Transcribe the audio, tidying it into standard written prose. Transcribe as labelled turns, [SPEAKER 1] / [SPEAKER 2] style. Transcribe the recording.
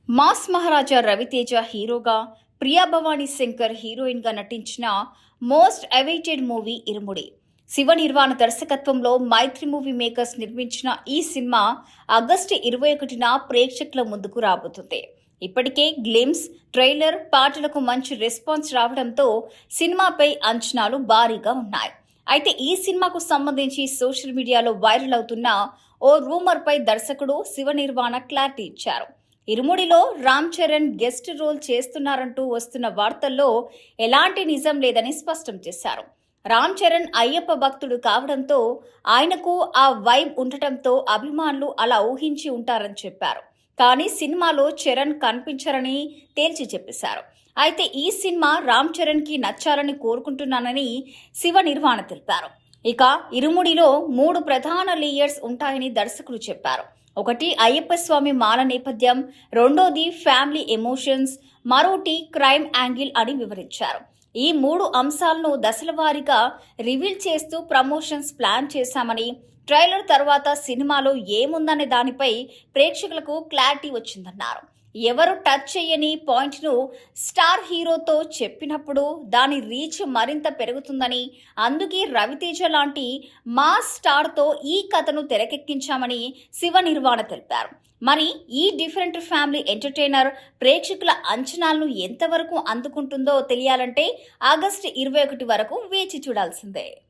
[SPEAKER 1] Mass మహారాజా రవితేజ హీరోగా, Priya Bhavani Shankar heroine గా నటించిన మోస్ట్ అవైటెడ్ మూవీ ఇరుముడి. శివ నిర్వాణ దర్శకత్వంలో మైత్రి మూవీ మేకర్స్ నిర్మించిన ఈ సినిమా ఆగస్టు 21న ప్రేక్షకుల ముందుకు రాబోతుంది. ఇప్పటికే గ్లిమ్స్, ట్రైలర్, పాటలకు మంచి రెస్పాన్స్ రావడంతో సినిమాపై అంచనాలు భారీగా ఉన్నాయి. అయితే ఈ సినిమాకు సంబంధించి సోషల్ మీడియాలో వైరల్ అవుతున్న ఓ రూమర్ పై దర్శకుడు శివ నిర్వాణ క్లారిటీ ఇచ్చారు. ఇరుముడిలో రామ్ చరణ్ గెస్ట్ రోల్ చేస్తున్నారంటూ వస్తున్న వార్తల్లో ఎలాంటి నిజం లేదని స్పష్టం చేశారు. రామ్ చరణ్ అయ్యప్ప భక్తుడు కావడంతో ఆయనకు ఆ వైబ్ ఉండటంతో అభిమానులు అలా ఊహించి ఉంటారని చెప్పారు. కానీ సినిమాలో చరణ్ కనిపించరని తేల్చి చెప్పేశారు. అయితే ఈ సినిమా రామ్ చరణ్ కి నచ్చాలని కోరుకుంటున్నానని శివ నిర్వాణ తెలిపారు. ఇక ఇరుముడిలో 3 ప్రధాన లేయర్స్ ఉంటాయని దర్శకుడు చెప్పారు. ఒకటి అయ్యప్ప స్వామి మాల నేపథ్యం, రెండోది ఫ్యామిలీ ఎమోషన్స్, మరోటి క్రైమ్ యాంగిల్ అని వివరించారు. ఈ 3 అంశాలను దశలవారీగా రివీల్ చేస్తూ ప్రమోషన్స్ ప్లాన్ చేశామని, ట్రైలర్ తర్వాత సినిమాలో ఏముందనే దానిపై ప్రేక్షకులకు క్లారిటీ వచ్చిందన్నారు. ఎవరు టచ్ చేయని పాయింట్ను స్టార్ హీరోతో చెప్పినప్పుడు దాని రీచ్ మరింత పెరుగుతుందని, అందుకే రవితేజ లాంటి మాస్ స్టార్తో ఈ కథను తెరకెక్కించామని శివ నిర్వాణ తెలిపారు. మరి ఈ డిఫరెంట్ ఫ్యామిలీ ఎంటర్టైనర్ ప్రేక్షకుల అంచనాలను ఎంతవరకు అందుకుంటుందో తెలియాలంటే ఆగస్టు 21 వరకు వేచి చూడాల్సిందే.